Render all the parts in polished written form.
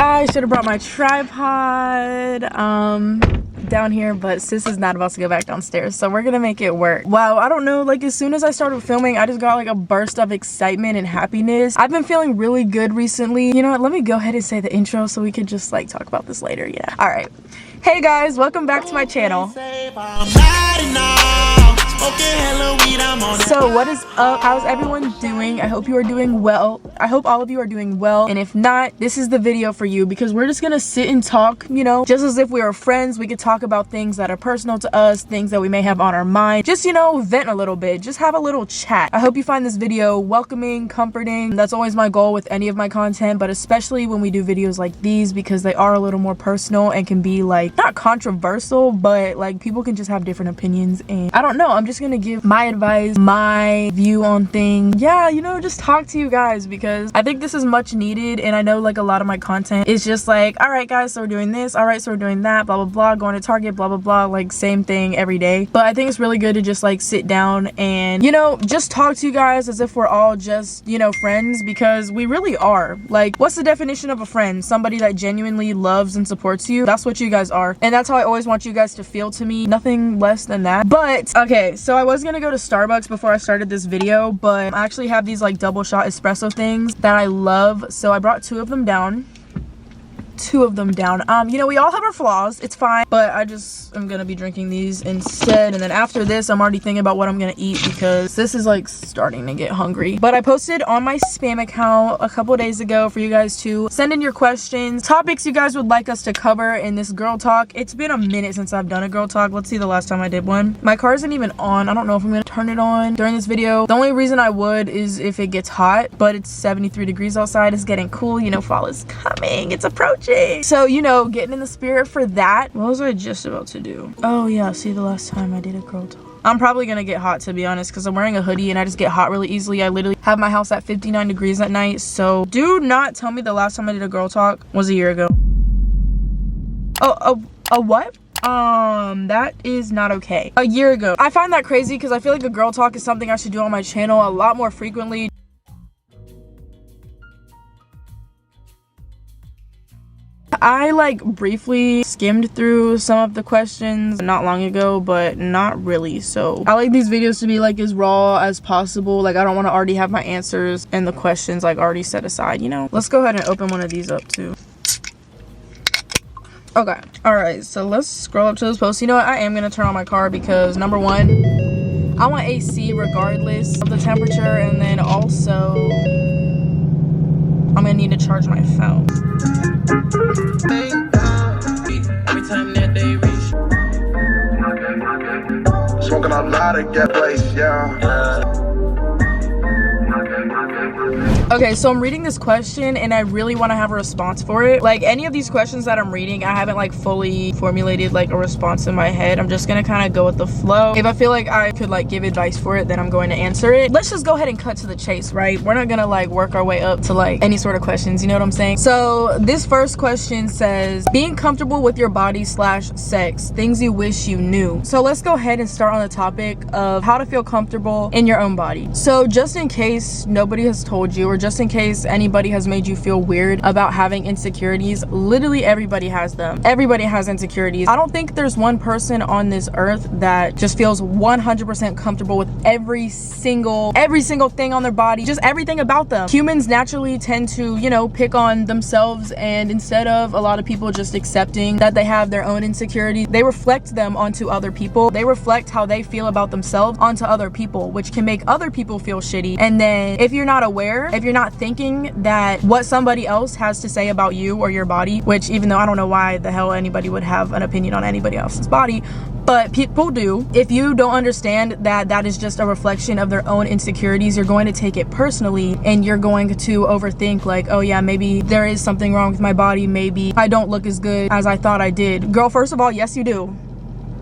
I should have brought my tripod down here, but sis is not about to go back downstairs, so we're gonna make it work. Wow, I don't know, like as soon as I started filming, I just got like a burst of excitement and happiness. I've been feeling really good recently. You know what, let me go ahead and say the intro so we could just like talk about this later. Yeah, all right. Hey guys, welcome back to my channel. So what is up? How's everyone doing? I hope you are doing well. I hope all of you are doing well, and if not, this is the video for you, because we're just gonna sit and talk, you know, just as if we were friends. We could talk about things that are personal to us, things that we may have on our mind, just, you know, vent a little bit, just have a little chat. I hope you find this video welcoming, comforting. That's always my goal with any of my content, but especially when we do videos like these, because they are a little more personal and can be like not controversial, but like people can just have different opinions. And I don't know, I'm just gonna give my advice, my view on things. Yeah, you know, just talk to you guys, because I think this is much needed. And I know like a lot of my content is just like, all right guys, so we're doing this, all right, so we're doing that, blah blah blah, going to Target, blah blah blah, like same thing every day. But I think it's really good to just like sit down and, you know, just talk to you guys as if we're all just, you know, friends, because we really are. Like, what's the definition of a friend? Somebody that genuinely loves and supports you. That's what you guys are, and that's how I always want you guys to feel to me, nothing less than that. But okay, so I was gonna go to Starbucks before I started this video, but I actually have these like double shot espresso things that I love, so I brought two of them down. You know, we all have our flaws, it's fine, but I just am gonna be drinking these instead. And then after this, I'm already thinking about what I'm gonna eat, because this is like starting to get hungry. But I posted on my spam account a couple days ago for you guys to send in your questions, topics you guys would like us to cover in this girl talk. It's been a minute since I've done a girl talk. Let's see the last time I did one. My car isn't even on. I don't know if I'm gonna turn it on during this video. The only reason I would is if it gets hot, but it's 73 degrees outside. It's getting cool, you know, fall is coming, it's approaching. So, you know, getting in the spirit for that. What was I just about to do? Oh yeah, see, the last time I did a girl talk. I'm probably gonna get hot, to be honest, because I'm wearing a hoodie and I just get hot really easily. I literally have my house at 59 degrees at night. So do not tell me the last time I did a girl talk was a year ago. Oh, a what? That is not okay. A year ago. I find that crazy because I feel like a girl talk is something I should do on my channel a lot more frequently. I like briefly skimmed through some of the questions not long ago, but not really. So I like these videos to be like as raw as possible. Like, I don't want to already have my answers and the questions like already set aside, you know. Let's go ahead and open one of these up too. Okay, all right, so let's scroll up to this post. You know what, I am gonna turn on my car because number one, I want AC regardless of the temperature, and then also I'm gonna need to charge my phone. Every time that they reach, smoking a lot of get place, yeah. Okay, so I'm reading this question and I really want to have a response for it. Like, any of these questions that I'm reading, I haven't like fully formulated like a response in my head. I'm just gonna kind of go with the flow. If I feel like I could like give advice for it, then I'm going to answer it. Let's just go ahead and cut to the chase, right? We're not gonna like work our way up to like any sort of questions, you know what I'm saying? So this first question says, being comfortable with your body / sex, things you wish you knew. So let's go ahead and start on the topic of how to feel comfortable in your own body. So just in case nobody has told you, or just in case anybody has made you feel weird about having insecurities, literally everybody has them. Everybody has insecurities. I don't think there's one person on this earth that just feels 100% comfortable with every single thing on their body, just everything about them. Humans naturally tend to, you know, pick on themselves, and instead of a lot of people just accepting that they have their own insecurities, they reflect them onto other people. They reflect how they feel about themselves onto other people, which can make other people feel shitty. And then if you're not aware, if you're not thinking that what somebody else has to say about you or your body, which even though I don't know why the hell anybody would have an opinion on anybody else's body, but people do. If you don't understand that that is just a reflection of their own insecurities, you're going to take it personally and you're going to overthink like, oh yeah, maybe there is something wrong with my body. Maybe I don't look as good as I thought I did. Girl, first of all, yes you do.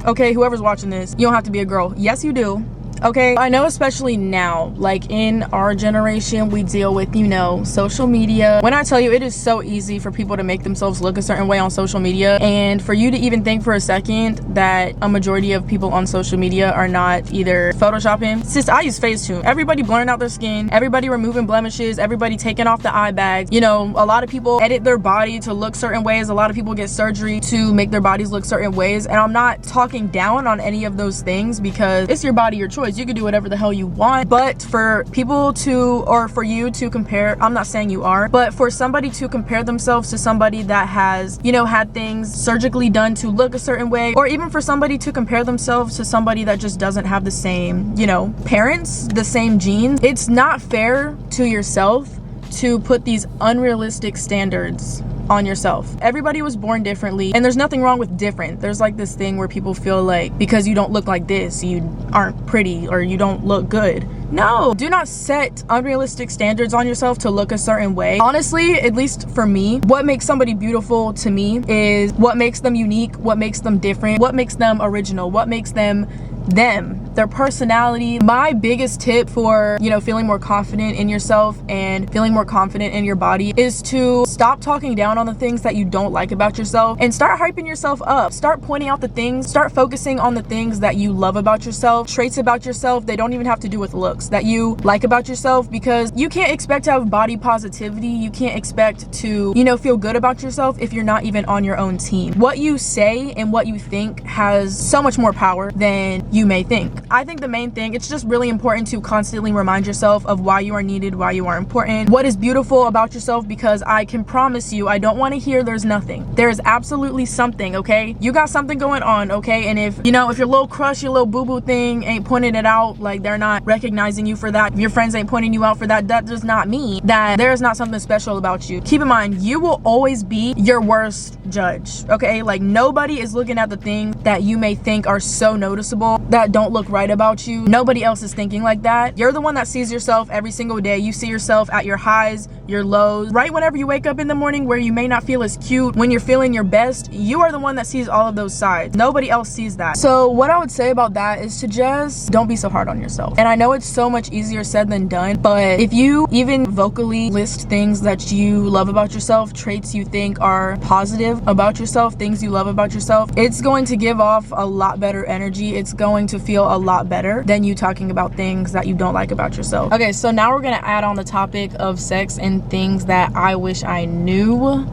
Okay, whoever's watching this, you don't have to be a girl. Yes you do. okay? I know, especially now, like in our generation, we deal with, you know, social media. When I tell you, it is so easy for people to make themselves look a certain way on social media, and for you to even think for a second that a majority of people on social media are not either photoshopping. Sis, I use Facetune. Everybody blurring out their skin, everybody removing blemishes, everybody taking off the eye bags. You know, a lot of people edit their body to look certain ways. A lot of people get surgery to make their bodies look certain ways, and I'm not talking down on any of those things because it's your body, your choice. You can do whatever the hell you want. But for people to, or for you to compare, I'm not saying you are, but for somebody to compare themselves to somebody that has, you know, had things surgically done to look a certain way, or even for somebody to compare themselves to somebody that just doesn't have the same, you know, parents, the same genes, it's not fair to yourself to put these unrealistic standards on yourself. Everybody was born differently, and there's nothing wrong with different. There's like this thing where people feel like because you don't look like this, you aren't pretty or you don't look good. No, do not set unrealistic standards on yourself to look a certain way. Honestly, at least for me, what makes somebody beautiful to me is what makes them unique, what makes them different, what makes them original, what makes them their personality. My biggest tip for, you know, feeling more confident in yourself and feeling more confident in your body is to stop talking down on the things that you don't like about yourself and start hyping yourself up. Start pointing out the things, start focusing on the things that you love about yourself, traits about yourself. They don't even have to do with looks that you like about yourself, because you can't expect to have body positivity. You can't expect to, you know, feel good about yourself if you're not even on your own team. What you say and what you think has so much more power than you may think. I think the main thing, it's just really important to constantly remind yourself of why you are needed, why you are important, what is beautiful about yourself, because I can promise you, I don't want to hear there's nothing. There is absolutely something, okay? You got something going on, okay? And if, you know, if your little crush, your little boo-boo thing ain't pointing it out, like they're not recognizing you for that, if your friends ain't pointing you out for that, that does not mean that there is not something special about you. Keep in mind, you will always be your worst judge, okay? Like nobody is looking at the things that you may think are so noticeable that don't look right about you. Nobody else is thinking like that. You're the one that sees yourself every single day. You see yourself at your highs, your lows, right whenever you wake up in the morning where you may not feel as cute. When you're feeling your best, you are the one that sees all of those sides. Nobody else sees that. So what I would say about that is to just don't be so hard on yourself. And I know it's so much easier said than done, but if you even vocally list things that you love about yourself, traits you think are positive about yourself, things you love about yourself, it's going to give off a lot better energy. It's going to feel a lot better than you talking about things that you don't like about yourself. Okay, so now we're gonna add on the topic of sex and things that I wish I knew.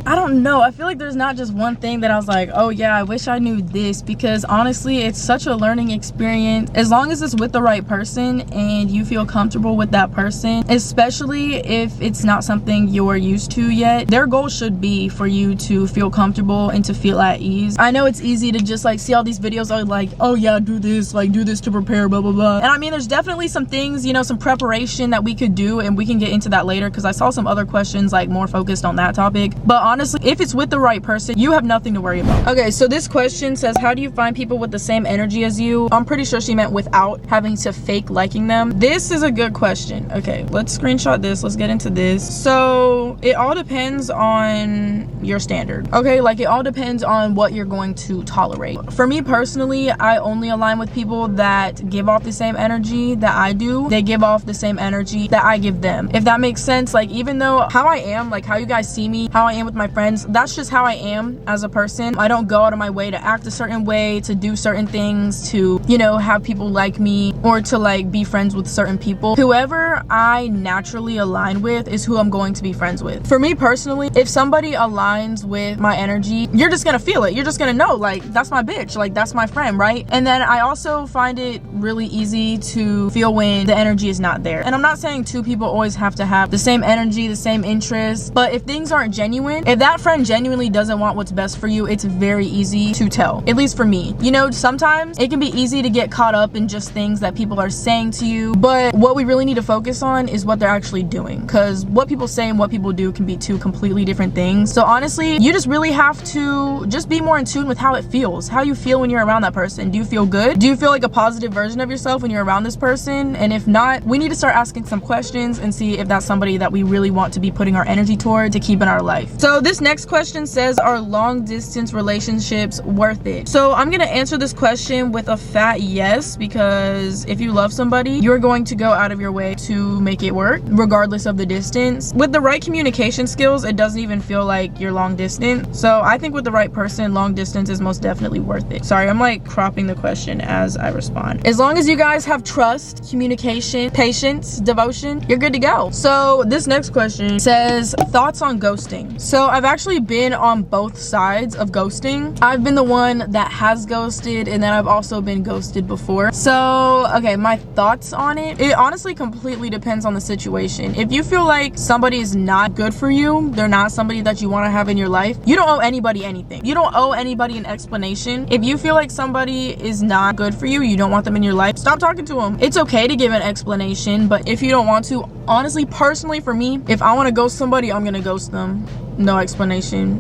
I don't know, I feel like there's not just one thing that I was like, oh yeah, I wish I knew this, because honestly it's such a learning experience as long as it's with the right person and you feel comfortable with that person, especially if it's not something you're used to yet. Their goal should be for you to feel comfortable and to feel at ease. I know it's easy to just like see all these videos like, oh yeah, do this, like do this to prepare, blah blah blah, and I mean there's definitely some things, you know, some preparation that we could do, and we can get into that later because I saw some other questions like more focused on that topic. But honestly, if it's with the right person, you have nothing to worry about. Okay, so this question says, how do you find people with the same energy as you? I'm pretty sure she meant without having to fake liking them. This is a good question. Okay, let's screenshot this. Let's get into this. So it all depends on your standard. Okay, like it all depends on what you're going to tolerate. For me personally, I only align with people that give off the same energy that I do. They give off the same energy that I give them. If that makes sense, like even though how I am, like how you guys see me, how I am with my friends, that's just how I am as a person. I don't go out of my way to act a certain way, to do certain things, to, you know, have people like me, or to like be friends with certain people. Whoever I naturally align with is who I'm going to be friends with. For me personally, if somebody aligns with my energy, you're just gonna feel it. You're just gonna know, like, that's my bitch, like that's my friend, right? And then I also find it really easy to feel when the energy is not there. And I'm not saying two people always have to have the same energy, the same interests, but if things aren't genuine, if that friend genuinely doesn't want what's best for you, it's very easy to tell, at least for me. You know, sometimes it can be easy to get caught up in just things that people are saying to you, but what we really need to focus on is what they're actually doing, because what people say and what people do can be two completely different things. So honestly, you just really have to just be more in tune with how it feels, how you feel when you're around that person. Do you feel good? Do you feel like a positive version of yourself when you're around this person? And if not, we need to start asking some questions and see if that's somebody that we really want to be putting our energy toward to keep in our life. So this next question says, are long distance relationships worth it? So I'm gonna answer this question with a fat yes, because if you love somebody, you're going to go out of your way to make it work regardless of the distance. With the right communication skills, it doesn't even feel like you're long distance. So I think with the right person, long distance is most definitely worth it. Sorry, I'm like cropping the question as I respond. As long as you guys have trust, communication, patience, devotion, you're good to go. So this next question says, thoughts on ghosting. So I've actually been on both sides of ghosting. I've been the one that has ghosted, and then I've also been ghosted before. So okay, my thoughts on it honestly completely depends on the situation. If you feel like somebody is not good for you, they're not somebody that you want to have in your life, you don't owe anybody anything. You don't owe anybody an explanation. If you feel like somebody is not good for you, you don't want them in your life, stop talking to them. It's okay to give an explanation, but if you don't want to, honestly, personally for me, if I want to ghost somebody, I'm gonna ghost them. No explanation.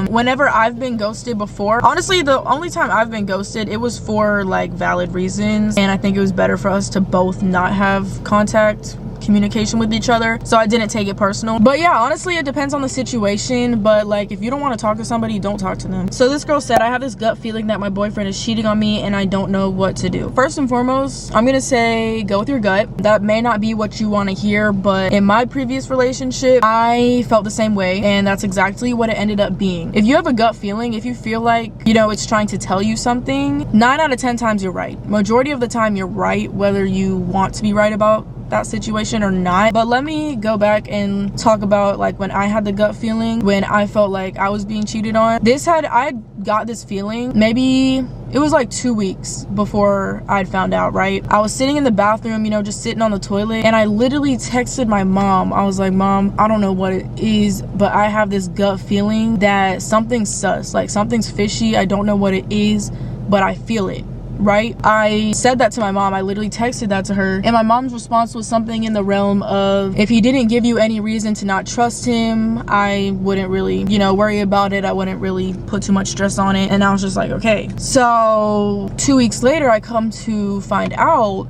Whenever I've been ghosted before, honestly, the only time I've been ghosted, it was for like valid reasons, and I think it was better for us to both not have contact, communication with each other, so I didn't take it personal. But yeah, honestly, it depends on the situation, but like if you don't want to talk to somebody, don't talk to them. So this girl said, I have this gut feeling that my boyfriend is cheating on me and I don't know what to do. First and foremost, I'm gonna say go with your gut. That may not be what you want to hear, but in my previous relationship, I felt the same way, and that's exactly what it ended up being. If you have a gut feeling, if you feel like, you know, it's trying to tell you something, 9 out of 10 times you're right. Majority of the time you're right, whether you want to be right about that situation or not. But let me go back and talk about like when I had the gut feeling, when I felt like I was being cheated on. I got this feeling, maybe it was like 2 weeks before I'd found out, right? I was sitting in the bathroom, you know, just sitting on the toilet, and I literally texted my mom. I was like, Mom, I don't know what it is, but I have this gut feeling that something's sus, like something's fishy. I don't know what it is, but I feel it. Right? I said that to my mom. I literally texted that to her, and my mom's response was something in the realm of, if he didn't give you any reason to not trust him, I wouldn't really, you know, worry about it. I wouldn't really put too much stress on it. And I was just like, okay. So 2 weeks later, I come to find out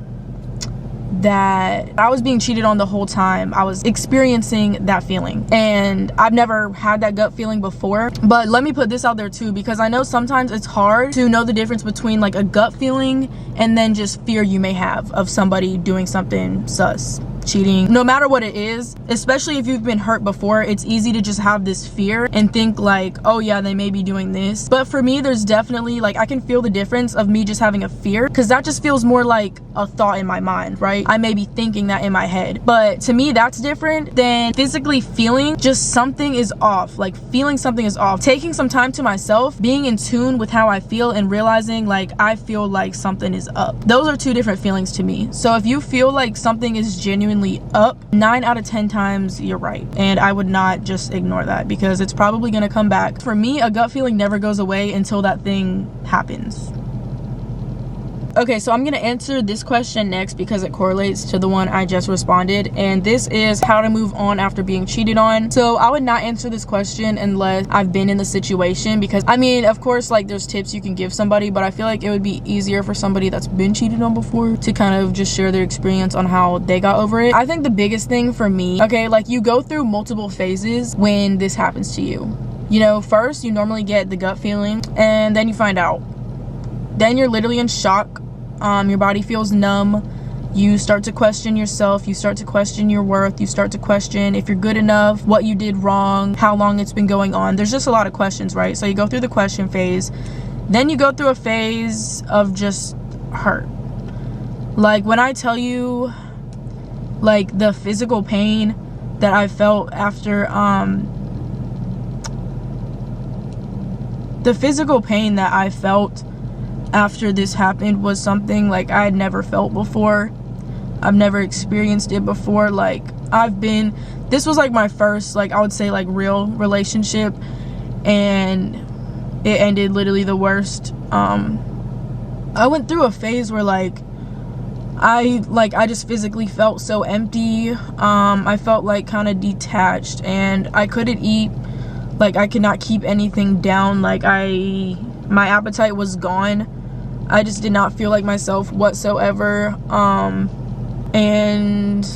that I was being cheated on the whole time. I was experiencing that feeling, and I've never had that gut feeling before. But let me put this out there too, because I know sometimes it's hard to know the difference between like a gut feeling and then just fear you may have of somebody doing something sus, cheating. No matter what it is, especially if you've been hurt before, it's easy to just have this fear and think like, oh yeah, they may be doing this. But for me, there's definitely like, I can feel the difference of me just having a fear, because that just feels more like a thought in my mind, right? I may be thinking that in my head, but to me that's different than physically feeling just something is off, like feeling something is off, taking some time to myself, being in tune with how I feel, and realizing like I feel like something is up. Those are two different feelings to me. So if you feel like something is genuinely up, 9 out of 10 times you're right, and I would not just ignore that, because it's probably gonna come back. For me, a gut feeling never goes away until that thing happens. Okay, so I'm gonna answer this question next because it correlates to the one I just responded, and this is how to move on after being cheated on. So I would not answer this question unless I've been in the situation, because I mean, of course, like there's tips you can give somebody, but I feel like it would be easier for somebody that's been cheated on before to kind of just share their experience on how they got over it. I think the biggest thing for me, okay, like you go through multiple phases when this happens to you. You know, first you normally get the gut feeling, and then you find out. Then you're literally in shock. Your body feels numb. You start to question yourself. You start to question your worth. You start to question if you're good enough, what you did wrong, how long it's been going on. There's just a lot of questions, right? So you go through the question phase. Then you go through a phase of just hurt. Like when I tell you, like the physical pain that I felt after, the physical pain that I felt after this happened was something like I had never felt before. I've never experienced it before. Like this was like my first, like I would say like real relationship, and it ended literally the worst. I went through a phase where like I just physically felt so empty. I felt like kind of detached, and I couldn't eat. Like I could not keep anything down. Like my appetite was gone. I just did not feel like myself whatsoever. And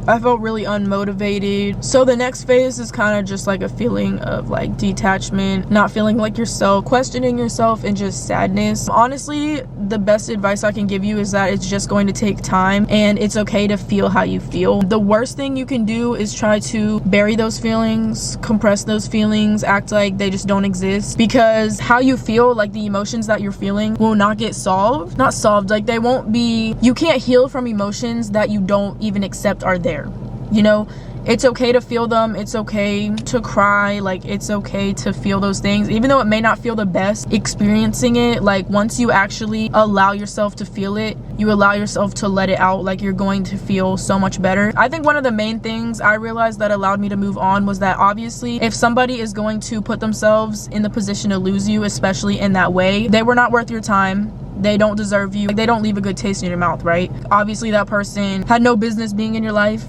I felt really unmotivated. So the next phase is kind of just like a feeling of like detachment, not feeling like yourself, questioning yourself, and just sadness. Honestly, the best advice I can give you is that it's just going to take time, and it's okay to feel how you feel. The worst thing you can do is try to bury those feelings, compress those feelings, act like they just don't exist, because how you feel, like the emotions that you're feeling, will not get solved. Not solved, like they won't be, you can't heal from emotions that you don't even accept are there, you know? It's okay to feel them. It's okay to cry. Like, it's okay to feel those things, even though it may not feel the best experiencing it. Like, once you actually allow yourself to feel it, you allow yourself to let it out, like, you're going to feel so much better. I think one of the main things I realized that allowed me to move on was that obviously if somebody is going to put themselves in the position to lose you, especially in that way, they were not worth your time. They don't deserve you. They don't leave a good taste in your mouth, right? Obviously that person had no business being in your life.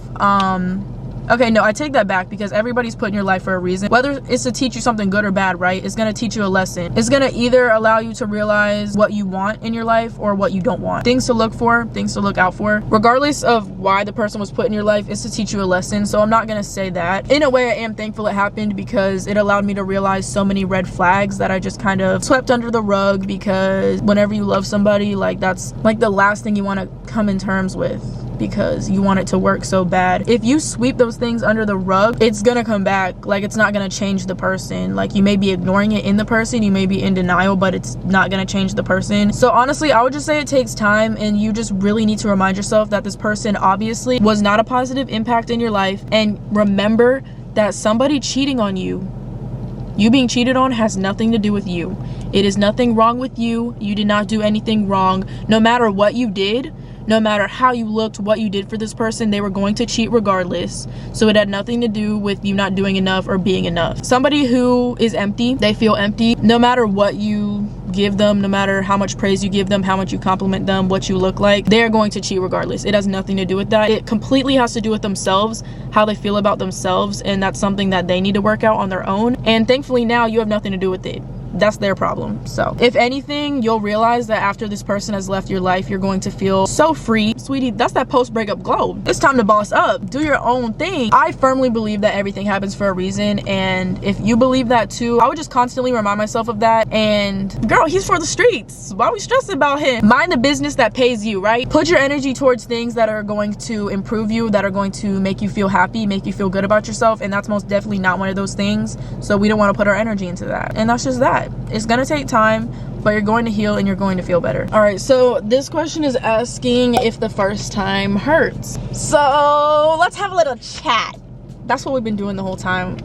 Okay, no, I take that back, because everybody's put in your life for a reason. Whether it's to teach you something good or bad, right? It's gonna teach you a lesson. It's gonna either allow you to realize what you want in your life or what you don't want. Things to look for, things to look out for. Regardless of why the person was put in your life, it's to teach you a lesson. So I'm not gonna say that. In a way, I am thankful it happened, because it allowed me to realize so many red flags that I just kind of swept under the rug, because whenever you love somebody, like, that's like the last thing you want to come in terms with, because you want it to work so bad. If you sweep those things under the rug, it's gonna come back. Like, it's not gonna change the person. Like, you may be ignoring it in the person, you may be in denial, but it's not gonna change the person. So honestly, I would just say it takes time, and you just really need to remind yourself that this person obviously was not a positive impact in your life. And remember that somebody cheating on you being cheated on, has nothing to do with you. It is nothing wrong with you. You did not do anything wrong. No matter what you did, no matter how you looked, what you did for this person, they were going to cheat regardless. So it had nothing to do with you not doing enough or being enough. Somebody who is empty, they feel empty. No matter what you give them, no matter how much praise you give them, how much you compliment them, what you look like, they're going to cheat regardless. It has nothing to do with that. It completely has to do with themselves, how they feel about themselves, and that's something that they need to work out on their own. And thankfully now you have nothing to do with it. That's their problem. So if anything, you'll realize that after this person has left your life, you're going to feel so free. Sweetie, that's that post-breakup glow. It's time to boss up. Do your own thing. I firmly believe that everything happens for a reason, and if you believe that too, I would just constantly remind myself of that. And girl, he's for the streets. Why are we stressing about him? Mind the business that pays you, right? Put your energy towards things that are going to improve you, that are going to make you feel happy, make you feel good about yourself, and that's most definitely not one of those things. So we don't want to put our energy into that, and that's just that. It's gonna take time, but you're going to heal and you're going to feel better. All right, so this question is asking if the first time hurts. So let's have a little chat. That's what we've been doing the whole time.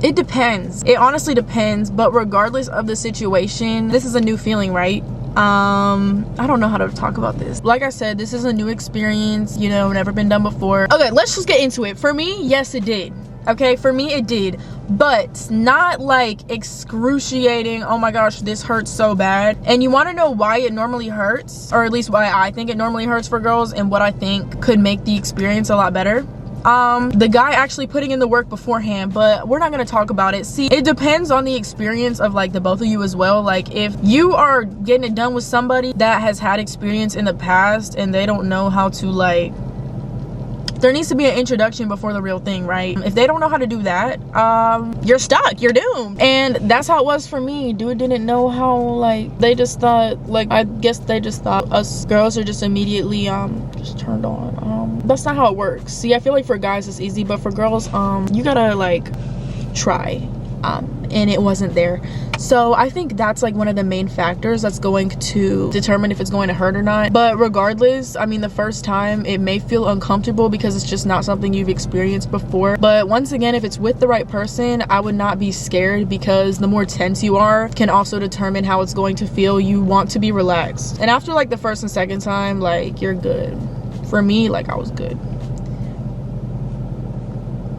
It depends. It honestly depends, but regardless of the situation, this is a new feeling, right? I don't know how to talk about this. Like I said, this is a new experience, you know, never been done before. Okay, let's just get into it. For me, yes, it did. Okay, for me it did, but not like excruciating, oh my gosh, this hurts so bad. And you want to know why it normally hurts, or at least why I think it normally hurts for girls, and what I think could make the experience a lot better. The guy actually putting in the work beforehand, but we're not going to talk about it. See, it depends on the experience of like the both of you as well. Like, if you are getting it done with somebody that has had experience in the past and they don't know how to, like, there needs to be an introduction before the real thing, right? If they don't know how to do that, you're stuck, you're doomed. And that's how it was for me. Dude didn't know how, like, they just thought, like, I guess they just thought us girls are just immediately just turned on. That's not how it works. See, I feel like for guys it's easy, but for girls, you gotta like try, and it wasn't there. So I think that's like one of the main factors that's going to determine if it's going to hurt or not. But regardless, I mean, the first time it may feel uncomfortable because it's just not something you've experienced before. But once again, if it's with the right person, I would not be scared, because the more tense you are can also determine how it's going to feel. You want to be relaxed. And after like the first and second time, like, you're good. For me, like, I was good.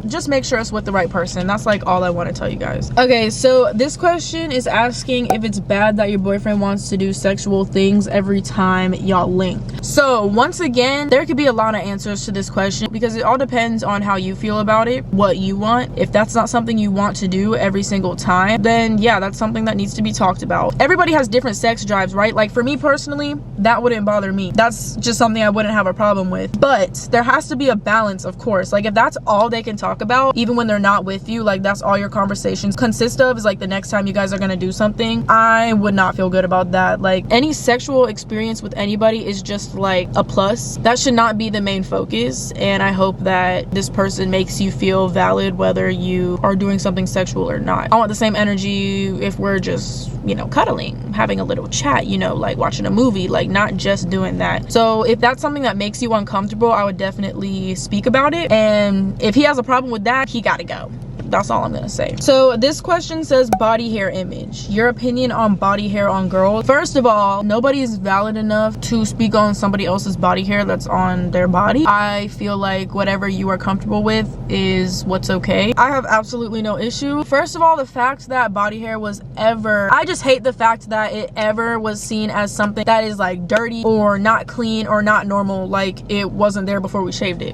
just make sure it's with the right person. That's like all I want to tell you guys. Okay, so this question is asking if it's bad that your boyfriend wants to do sexual things every time y'all link. So once again, there could be a lot of answers to this question because it all depends on how you feel about it, what you want. If that's not something you want to do every single time, then yeah, that's something that needs to be talked about. Everybody has different sex drives, right? Like for me personally, that wouldn't bother me. That's just something I wouldn't have a problem with. But there has to be a balance, of course. Like if that's all they can talk about, even when they're not with you, like that's all your conversations consist of, is like the next time you guys are gonna do something, I would not feel good about that. Like any sexual experience with anybody is just like a plus. That should not be the main focus, and I hope that this person makes you feel valid whether you are doing something sexual or not. I want the same energy if we're just, you know, cuddling, having a little chat, you know, like watching a movie, like not just doing that. So if that's something that makes you uncomfortable, I would definitely speak about it, and if he has a problem with that, he gotta go. That's all I'm gonna say. So this question says body hair image. Your opinion on body hair on girls. First of all, nobody is valid enough to speak on somebody else's body hair that's on their body. I feel like whatever you are comfortable with is what's okay. I have absolutely no issue. First of all, the fact that body hair was ever, I just hate the fact that it ever was seen as something that is like dirty or not clean or not normal, like it wasn't there before we shaved it.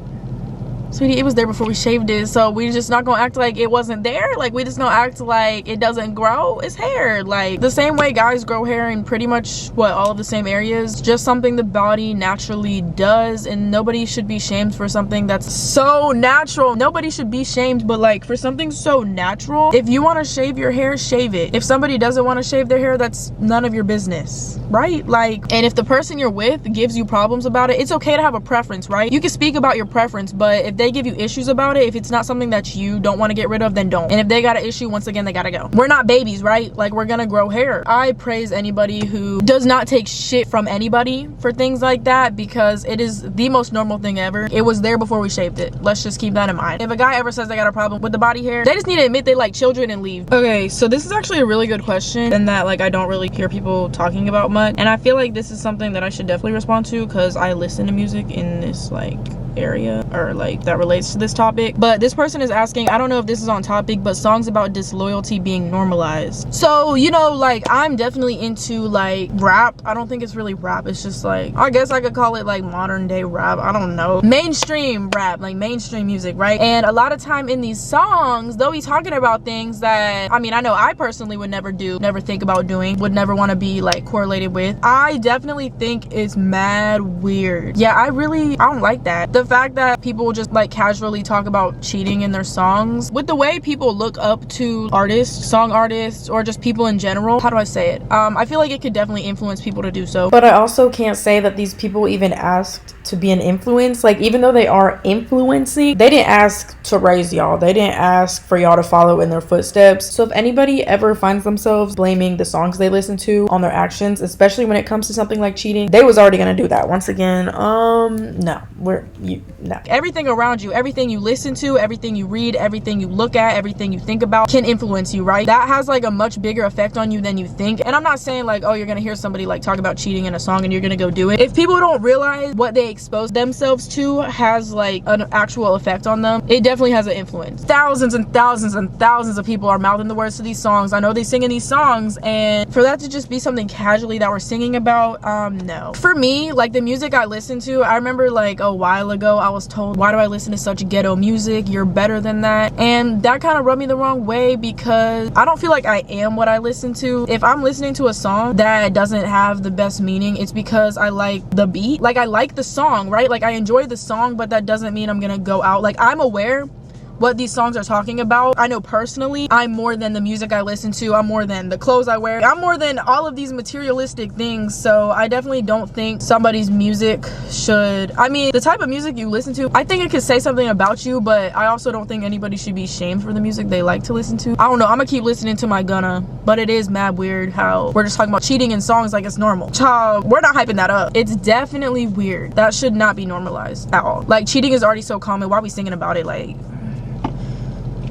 Sweetie, it was there before we shaved it, so we just not gonna act like it wasn't there. Like we just gonna act like it doesn't grow. It's hair. Like the same way guys grow hair in pretty much all of the same areas. Just something the body naturally does, and nobody should be shamed for something that's so natural. Nobody should be shamed, but like for something so natural, if you want to shave your hair, shave it. If somebody doesn't want to shave their hair, that's none of your business, right? Like, and if the person you're with gives you problems about it, it's okay to have a preference, right? You can speak about your preference, but if they give you issues about it, if it's not something that you don't want to get rid of, then don't. And if they got an issue, once again, they gotta go. We're not babies, right? Like we're gonna grow hair. I praise anybody who does not take shit from anybody for things like that, because it is the most normal thing ever. It was there before we shaved it. Let's just keep that in mind. If a guy ever says they got a problem with the body hair, they just need to admit they like children and leave. Okay, so this is actually a really good question, and that like I don't really hear people talking about much, and I feel like this is something that I should definitely respond to because I listen to music in this like area, or like that relates to this topic. But this person is asking, I don't know if this is on topic, but songs about disloyalty being normalized. So, you know, like I'm definitely into like rap. I don't think it's really rap, it's just like, I guess I could call it like modern day rap. I don't know, mainstream rap, like mainstream music, right? And a lot of time in these songs, they'll be talking about things that, I mean, I know I personally would never do, never think about doing, would never want to be like correlated with. I definitely think it's mad weird. Yeah, I don't like that. The fact that people just like casually talk about cheating in their songs, with the way people look up to artists, song artists, or just people in general, how do I say it? I feel like it could definitely influence people to do so. But I also can't say that these people even asked to be an influence. Like even though they are influencing, they didn't ask to raise y'all. They didn't ask for y'all to follow in their footsteps. So if anybody ever finds themselves blaming the songs they listen to on their actions, especially when it comes to something like cheating, they was already gonna do that. Once again, no. Everything around you, everything you listen to, everything you read, everything you look at, everything you think about can influence you, right? That has like a much bigger effect on you than you think. And I'm not saying like, oh, you're gonna hear somebody like talk about cheating in a song and you're gonna go do it. If people don't realize what they expose themselves to has like an actual effect on them, it definitely has an influence. Thousands and thousands and thousands of people are mouthing the words to these songs. I know they sing in these songs, and for that to just be something casually that we're singing about, no. For me, like the music I listen to, I remember like a while ago I was told, why do I listen to such ghetto music? You're better than that. And that kind of rubbed me the wrong way, because I don't feel like I am what I listen to. If I'm listening to a song that doesn't have the best meaning, it's because I like the beat. Like I like the song, right? Like I enjoy the song, but that doesn't mean I'm gonna go out. Like I'm aware what these songs are talking about. I know personally I'm more than the music I listen to, I'm more than the clothes I wear, I'm more than all of these materialistic things. So I definitely don't think somebody's music should, I mean, the type of music you listen to, I think it could say something about you, but I also don't think anybody should be shamed for the music they like to listen to. I don't know, I'm gonna keep listening to my Gunna, but it is mad weird how we're just talking about cheating in songs like it's normal. Child, we're not hyping that up. It's definitely weird. That should not be normalized at all. Like cheating is already so common, why are we singing about it? Like,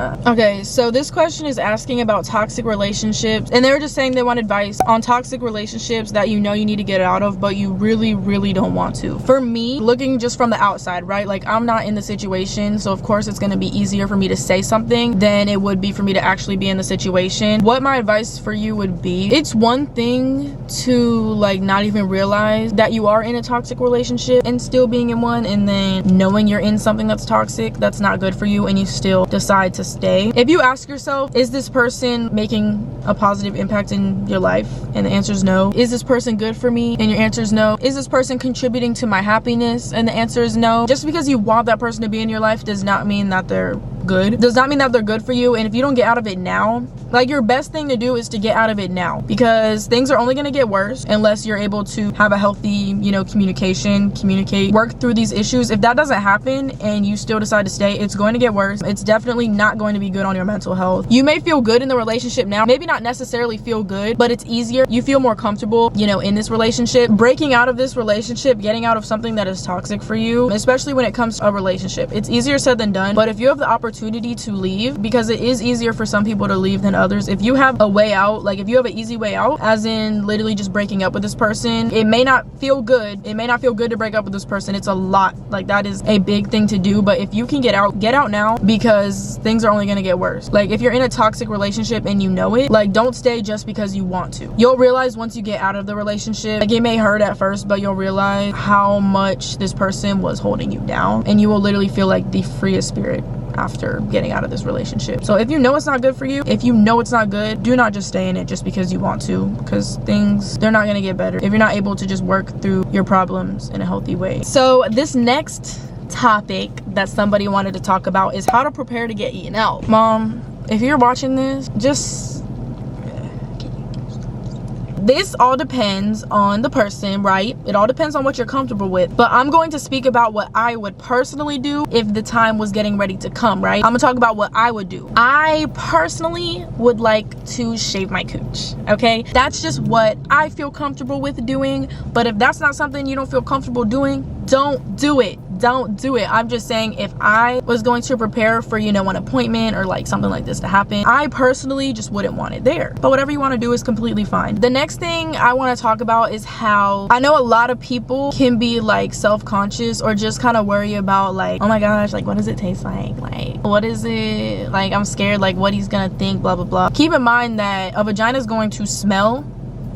Okay, so this question is asking about toxic relationships, and they're just saying they want advice on toxic relationships that you know you need to get out of, but you really don't want to. For me, looking just from the outside, right, like I'm not in the situation, so of course it's going to be easier for me to say something than it would be for me to actually be in the situation. What my advice for you would be, it's one thing to like not even realize that you are in a toxic relationship and still being in one, and then knowing you're in something that's toxic, that's not good for you, and you still decide to stay. If you ask yourself, is this person making a positive impact in your life? And the answer is no. Is this person good for me? And your answer is no. Is this person contributing to my happiness? And the answer is no. Just because you want that person to be in your life does not mean that they're good. Does not mean that they're good for you. And if you don't get out of it now, like your best thing to do is to get out of it now, because things are only going to get worse unless you're able to have a healthy, you know, communicate, work through these issues. If that doesn't happen and you still decide to stay, it's going to get worse. It's definitely not going to be good on your mental health. You may feel good in the relationship now, maybe not necessarily feel good, but it's easier. You feel more comfortable, you know, in this relationship. Breaking out of this relationship, getting out of something that is toxic for you, especially when it comes to a relationship, it's easier said than done. But if you have the opportunity to leave, because it is easier for some people to leave than others, if you have a way out, like if you have an easy way out, as in literally just breaking up with this person, it may not feel good. It may not feel good to break up with this person. It's a lot. Like that is a big thing to do. But if you can get out now, because things are only going to get worse. Like if you're in a toxic relationship and you know it, like don't stay just because you want to. You'll realize once you get out of the relationship, like it may hurt at first, but you'll realize how much this person was holding you down, and you will literally feel like the freest spirit after getting out of this relationship. So if you know it's not good for you, if you know it's not good, do not just stay in it just because you want to, because things, they're not going to get better if you're not able to just work through your problems in a healthy way. So this next topic that somebody wanted to talk about is how to prepare to get eaten out. Mom, if you're watching this, this all depends on the person, right? It all depends on what you're comfortable with. But I'm going to speak about what I would personally do if the time was getting ready to come, right? I'm gonna talk about what I would do. I personally would like to shave my cooch, okay? That's just what I feel comfortable with doing. But if that's not something you don't feel comfortable doing, don't do it. Don't do it. I'm just saying, if I was going to prepare for, you know, an appointment or like something like this to happen, I personally just wouldn't want it there. But whatever you want to do is completely fine. The next thing I want to talk about is how I know a lot of people can be like self-conscious or just kind of worry about like, oh my gosh, like what does it taste like? Like what is it? Like I'm scared like what he's gonna think, blah blah blah. Keep in mind that a vagina is going to smell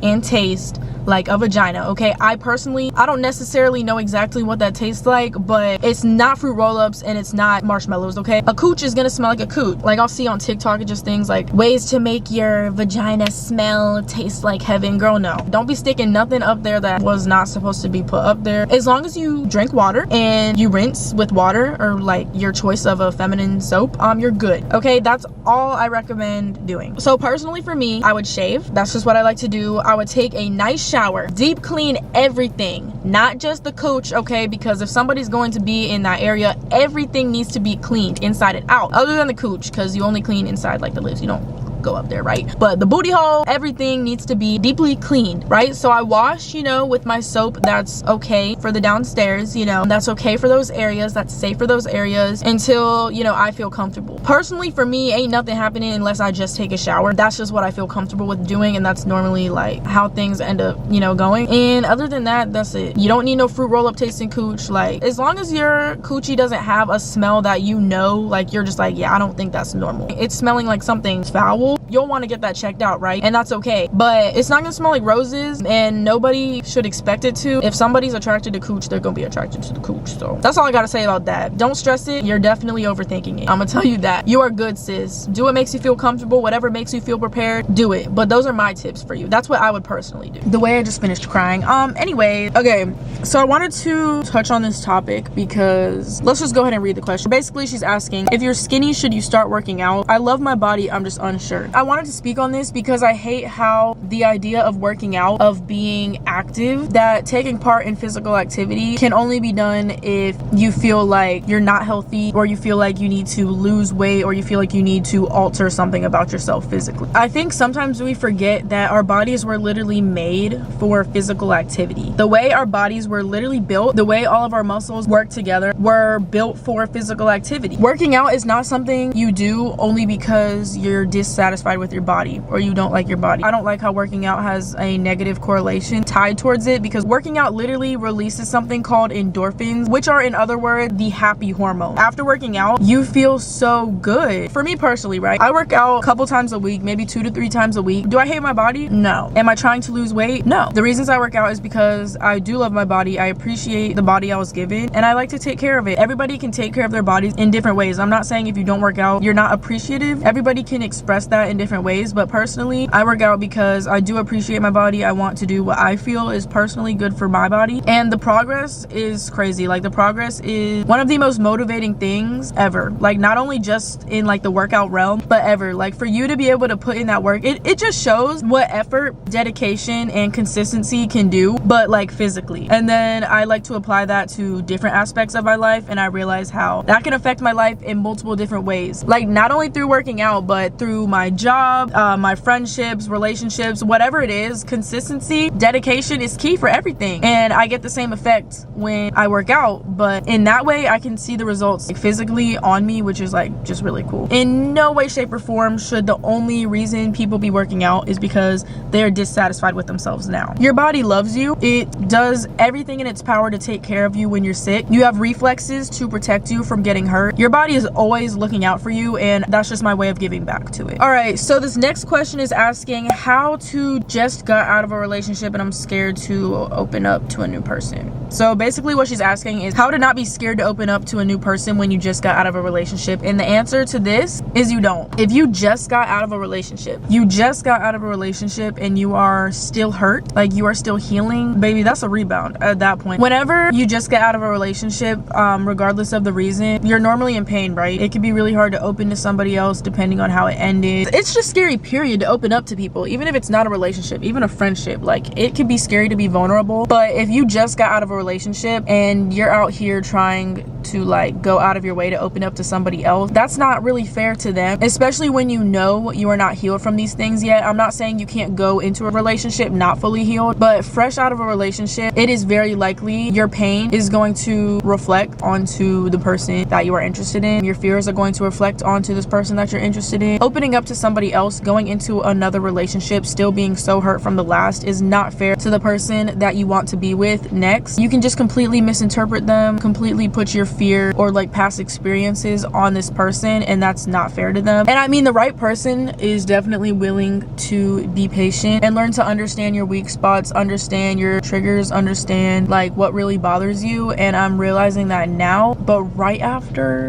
and taste like a vagina, okay? I don't necessarily know exactly what that tastes like, but it's not fruit roll-ups and it's not marshmallows, okay? A cooch is gonna smell like a cooch. Like I'll see on TikTok just things like ways to make your vagina smell, taste like heaven. Girl, no. Don't be sticking nothing up there that was not supposed to be put up there. As long as you drink water and you rinse with water or like your choice of a feminine soap, you're good, okay? That's all I recommend doing. So personally for me, I would shave. That's just what I like to do. I would take a nice shower, deep clean everything, not just the cooch, okay? Because if somebody's going to be in that area, everything needs to be cleaned inside and out, other than the cooch, because you only clean inside like the lips, you don't go up there, right? But the booty hole, everything needs to be deeply cleaned, right? So I wash, you know, with my soap that's okay for the downstairs, you know, that's okay for those areas, that's safe for those areas until, you know, I feel comfortable. Personally, for me, ain't nothing happening unless I just take a shower. That's just what I feel comfortable with doing, and that's normally like how things end up, you know, going. And other than that, that's it. You don't need no fruit roll-up tasting cooch. Like as long as your coochie doesn't have a smell that you know, like you're just like, yeah, I don't think that's normal. It's smelling like something foul, you'll want to get that checked out, right? And that's okay. But it's not gonna smell like roses, and nobody should expect it to. If somebody's attracted to cooch, they're gonna be attracted to the cooch. So that's all I gotta say about that. Don't stress it. You're definitely overthinking it. I'm gonna tell you that. You are good, sis. Do what makes you feel comfortable. Whatever makes you feel prepared, do it. But those are my tips for you. That's what I would personally do. The way I just finished crying. Anyway, okay, so I wanted to touch on this topic because let's just go ahead and read the question. Basically, she's asking, if you're skinny, should you start working out? I love my body, I'm just unsure. I wanted to speak on this because I hate how the idea of working out, of being active, that taking part in physical activity can only be done if you feel like you're not healthy, or you feel like you need to lose weight, or you feel like you need to alter something about yourself physically. I think sometimes we forget that our bodies were literally made for physical activity. The way our bodies were literally built, the way all of our muscles work together, were built for physical activity. Working out is not something you do only because you're dissatisfied with your body or you don't like your body. I don't like how working out has a negative correlation tied towards it, because working out literally releases something called endorphins, which are, in other words, the happy hormone. After working out, you feel so good. For me personally, right, I work out a couple times a week, maybe 2 to 3 times a week. Do I hate my body? No. Am I trying to lose weight? No. The reasons I work out is because I do love my body. I appreciate the body I was given, and I like to take care of it. Everybody can take care of their bodies in different ways. I'm not saying if you don't work out, you're not appreciative. Everybody can express that in different ways, but personally, I work out because I do appreciate my body. I want to do what I feel is personally good for my body, and the progress is crazy. Like, the progress is one of the most motivating things ever. Like, not only just in like the workout realm, but ever. Like, for you to be able to put in that work, it just shows what effort, dedication, and consistency can do, but like physically. And then I like to apply that to different aspects of my life, and I realize how that can affect my life in multiple different ways. Like, not only through working out, but through my job, my friendships, relationships, whatever it is. Consistency, dedication is key for everything, and I get the same effect when I work out, but in that way I can see the results like physically on me, which is like just really cool. In no way, shape, or form should the only reason people be working out is because they're dissatisfied with themselves now. Your body loves you. It does everything in its power to take care of you when you're sick. You have reflexes to protect you from getting hurt. Your body is always looking out for you, and that's just my way of giving back to it. All right, so this next question is asking how to just got out of a relationship and I'm scared to open up to a new person. So basically what she's asking is how to not be scared to open up to a new person when you just got out of a relationship. And the answer to this is you don't. If you just got out of a relationship, and you are still hurt, like you are still healing, baby, that's a rebound at that point. Whenever you just get out of a relationship, regardless of the reason, you're normally in pain, right? It can be really hard to open to somebody else depending on how it ended. It's just scary, period, to open up to people, even if it's not a relationship, even a friendship. Like, it can be scary to be vulnerable. But if you just got out of a relationship and you're out here trying to like go out of your way to open up to somebody else, that's not really fair to them, especially when you know you are not healed from these things yet. I'm not saying you can't go into a relationship not fully healed, but fresh out of a relationship, it is very likely your pain is going to reflect onto the person that you are interested in. Your fears are going to reflect onto this person that you're interested in. Opening up to somebody else, going into another relationship, still being so hurt from the last, is not fair to the person that you want to be with next. You can just completely misinterpret them, completely put your fear or like past experiences on this person, and that's not fair to them. And I mean, the right person is definitely willing to be patient and learn to understand your weak spots, understand your triggers, understand like what really bothers you. And I'm realizing that now, but right after,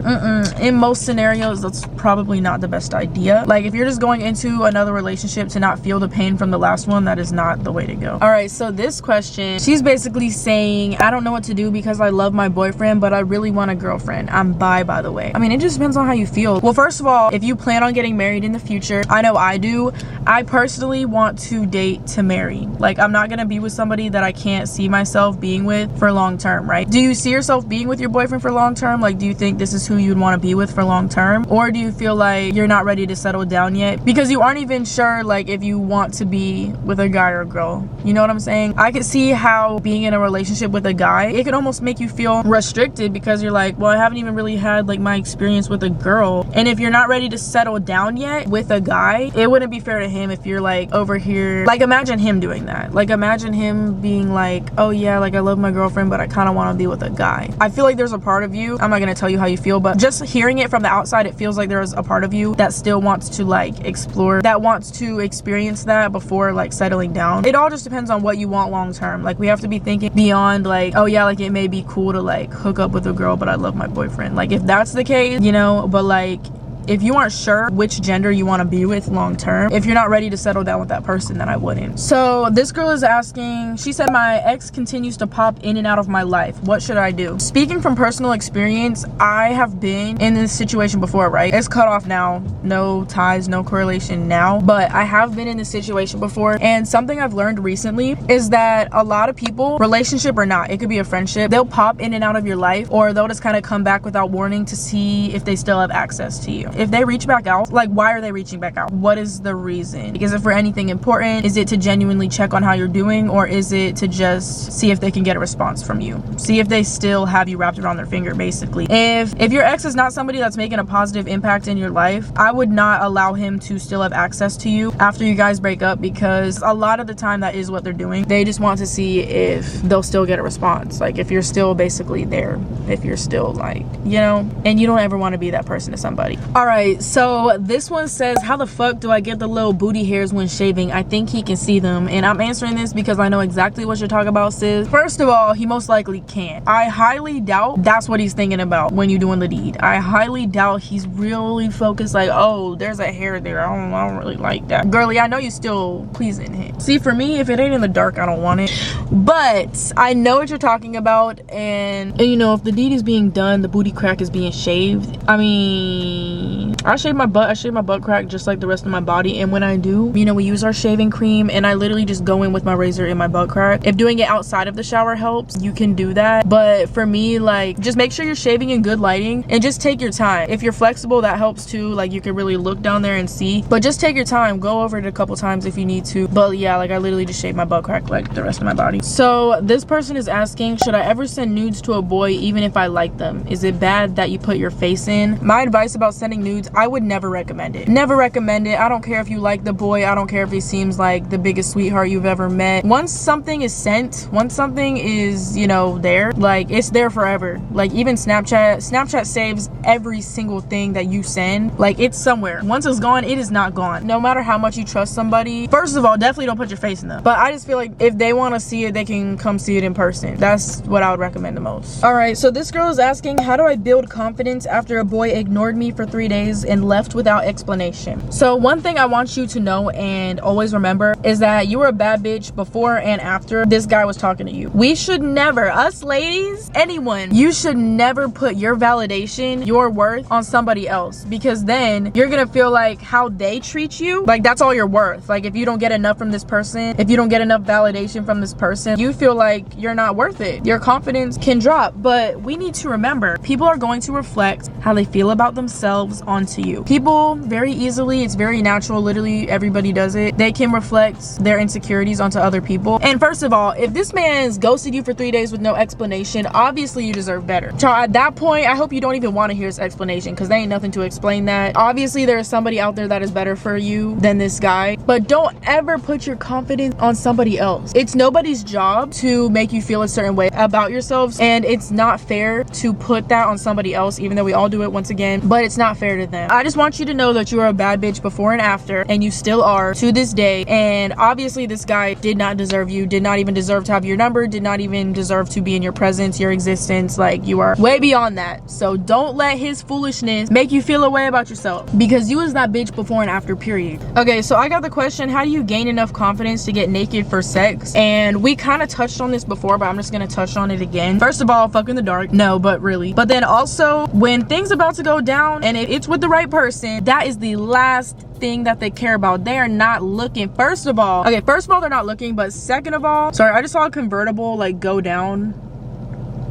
in most scenarios, that's probably not the best idea. Like, if you're just going into another relationship to not feel the pain from the last one, that is not the way to go. All right, so this question, she's basically saying, I don't know what to do because I love my boyfriend, but I really want a girlfriend. I'm bi, by the way. I mean, it just depends on how you feel. Well, first of all, if you plan on getting married in the future, I know I do. I personally want to date to marry. Like, I'm not gonna be with somebody that I can't see myself being with for long term, right? Do you see yourself being with your boyfriend for long term? Like, do you think this is who you'd want to be with for long term? Or do you feel like you're not ready to settle down yet because you aren't even sure like if you want to be with a guy or a girl? You know what I'm saying? I could see how being in a relationship with a guy, it could almost make you feel restricted because you're like, well, I haven't even really had like my experience with a girl. And if you're not ready to settle down yet with a guy, it wouldn't be fair to him if you're like over here. Like, imagine him doing that. Like, imagine him being like, oh yeah, like I love my girlfriend, but I kind of want to be with a guy. I feel like there's a part of you, I'm not gonna tell you how you feel, but just hearing it from the outside, it feels like there's a part of you that still wants to like explore, that wants to experience that before like settling down. It all just depends on what you want long term. Like, we have to be thinking beyond like, oh yeah, like it may be cool to like hook up with a girl, but I love my boyfriend. Like, if that's the case, you know, but like if you aren't sure which gender you want to be with long term, if you're not ready to settle down with that person, then I wouldn't. So this girl is asking, she said, my ex continues to pop in and out of my life. What should I do? Speaking from personal experience, I have been in this situation before, right? It's cut off now. No ties, no correlation now. But I have been in this situation before. And something I've learned recently is that a lot of people, relationship or not, it could be a friendship, they'll pop in and out of your life, or they'll just kind of come back without warning to see if they still have access to you. If they reach back out, like, why are they reaching back out? What is the reason? Is it for anything important? Is it to genuinely check on how you're doing, or is it to just see if they can get a response from you? See if they still have you wrapped around their finger, basically. If your ex is not somebody that's making a positive impact in your life, I would not allow him to still have access to you after you guys break up, because a lot of the time that is what they're doing. They just want to see if they'll still get a response, like if you're still basically there, if you're still, like, you know, and you don't ever want to be that person to somebody. All right, so this one says, how the fuck do I get the little booty hairs when shaving? I think he can see them. And I'm answering this because I know exactly what you're talking about, sis. First of all, he most likely can't. I highly doubt that's what he's thinking about when you're doing the deed. I highly doubt he's really focused, like, oh, there's a hair there, I don't really like that. Girly, I know you still pleasing him. See, for me, if it ain't in the dark, I don't want it. But I know what you're talking about, and you know, if the deed is being done, the booty crack is being shaved. I mean, I shave my butt crack just like the rest of my body, and when I do, you know, we use our shaving cream, and I literally just go in with my razor in my butt crack. If doing it outside of the shower helps, you can do that. But for me, like, just make sure you're shaving in good lighting, and just take your time. If you're flexible, that helps too. Like, you can really look down there and see, but just take your time. Go over it a couple times if you need to. But yeah, like, I literally just shave my butt crack like the rest of my body. So this person is asking, should I ever send nudes to a boy even if I like them? Is it bad that you put your face in? My advice about sending nudes, I would never recommend it. Never recommend it. I don't care if you like the boy. I don't care if he seems like the biggest sweetheart you've ever met. Once something is sent, once something is, you know, there, like, it's there forever. Like, even Snapchat saves every single thing that you send. Like, it's somewhere. Once it's gone, it is not gone. No matter how much you trust somebody, first of all, definitely don't put your face in them. But I just feel like if they want to see it, they can come see it in person. That's what I would recommend the most. All right, so this girl is asking, how do I build confidence after a boy ignored me for 3 days and left without explanation? So one thing I want you to know and always remember is that you were a bad bitch before and after this guy was talking to you. We should never, us ladies, anyone, you should never put your validation, your worth on somebody else, because then you're gonna feel like how they treat you, like that's all you're worth. Like, if you don't get enough from this person, if you don't get enough validation from this person, you feel like you're not worth it. Your confidence can drop. But we need to remember, people are going to reflect how they feel about themselves onto you. People very easily, it's very natural, literally everybody does it, they can reflect their insecurities onto other people. And first of all, if this man's ghosted you for 3 days with no explanation, obviously you deserve better. Child, at that point, I hope you don't even want to hear his explanation, because there ain't nothing to explain that. Obviously there is somebody out there that is better for you than this guy, but don't ever put your confidence on somebody else. It's nobody's job to make you feel a certain way about yourselves, and it's not fair to put that on somebody else, even though we all do it once again, but it's not fair to them. I just want you to know that you are a bad bitch before and after, and you still are to this day. And obviously this guy did not deserve you, did not even deserve to have your number, did not even deserve to be in your presence, your existence. Like, you are way beyond that. So don't let his foolishness make you feel a way about yourself, because you was that bitch before and after, period. Okay, so I got the question, how do you gain enough confidence to get naked for sex? And we kind of touched on this before, but I'm just gonna touch on it again. First of all, fuck in the dark. No, but really. But then also, when things about to go down and if it's with the right person, that is the last thing that they care about. They are not looking. First of all, they're not looking, but second of all, sorry, I just saw a convertible like go down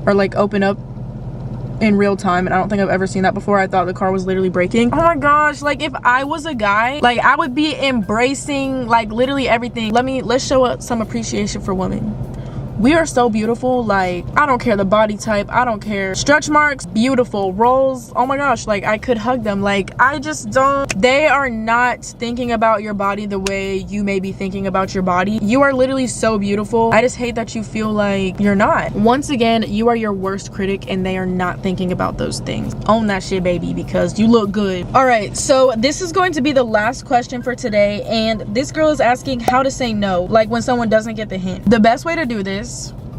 or like open up in real time, and I don't think I've ever seen that before. I thought the car was literally braking. Oh my gosh, like if I was a guy, like I would be embracing like literally everything. Let's show some appreciation for women. We are so beautiful. Like, I don't care the body type, I don't care stretch marks, beautiful rolls, oh my gosh, like I could hug them. Like, I just don't, they are not thinking about your body the way you may be thinking about your body. You are literally so beautiful. I just hate that you feel like you're not. Once again, you are your worst critic, and they are not thinking about those things. Own that shit, baby, because you look good. All right, so this is going to be the last question for today, and this girl is asking how to say no, like when someone doesn't get the hint. The best way to do this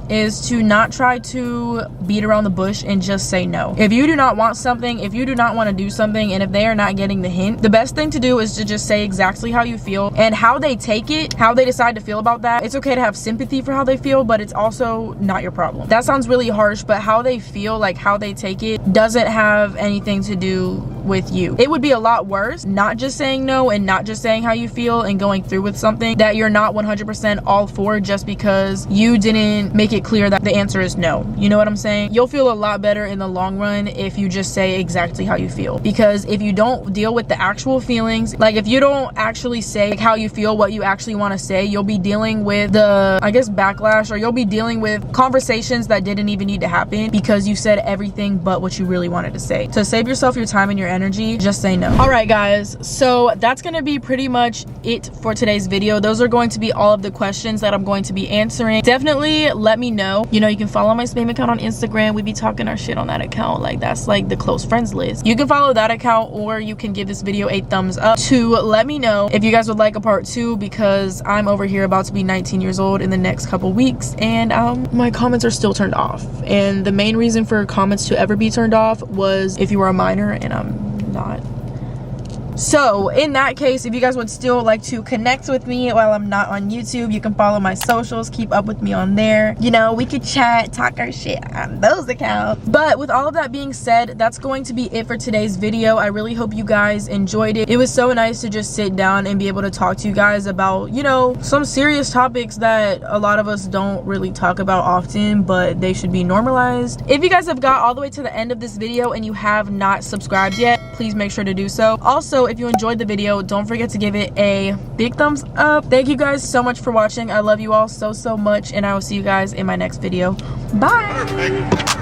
is to not try to beat around the bush and just say no. If you do not want something, if you do not want to do something, and if they are not getting the hint, the best thing to do is to just say exactly how you feel, and how they take it, how they decide to feel about that. It's okay to have sympathy for how they feel, but it's also not your problem. That sounds really harsh, but how they feel, like how they take it, doesn't have anything to do with you. It would be a lot worse not just saying no and not just saying how you feel and going through with something that you're not 100% all for just because you didn't make it clear that the answer is no. You know what I'm saying? You'll feel a lot better in the long run if you just say exactly how you feel, because if you don't deal with the actual feelings, like if you don't actually say how you feel, what you actually want to say, you'll be dealing with the, I guess, backlash, or you'll be dealing with conversations that didn't even need to happen because you said everything but what you really wanted to say. So save yourself your time and your energy, just say no. All right guys, so that's gonna be pretty much it for today's video. Those are going to be all of the questions that I'm going to be answering. Definitely let me know. You know, you can follow my spam account on Instagram. We be talking our shit on that account. Like, that's like the close friends list. You can follow that account, or you can give this video a thumbs up to let me know if you guys would like a part 2, because I'm over here about to be 19 years old in the next couple weeks, and my comments are still turned off. And the main reason for comments to ever be turned off was if you were a minor, and I'm not. So in that case, if you guys would still like to connect with me while I'm not on YouTube, you can follow my socials, keep up with me on there. You know, we could chat, talk our shit on those accounts. But with all of that being said, that's going to be it for today's video. I really hope you guys enjoyed it. It was so nice to just sit down and be able to talk to you guys about, you know, some serious topics that a lot of us don't really talk about often, but they should be normalized. If you guys have got all the way to the end of this video and you have not subscribed yet, please make sure to do so. Also, if you enjoyed the video, don't forget to give it a big thumbs up. Thank you guys so much for watching. I love you all so much, and I will see you guys in my next video. Bye. Perfect.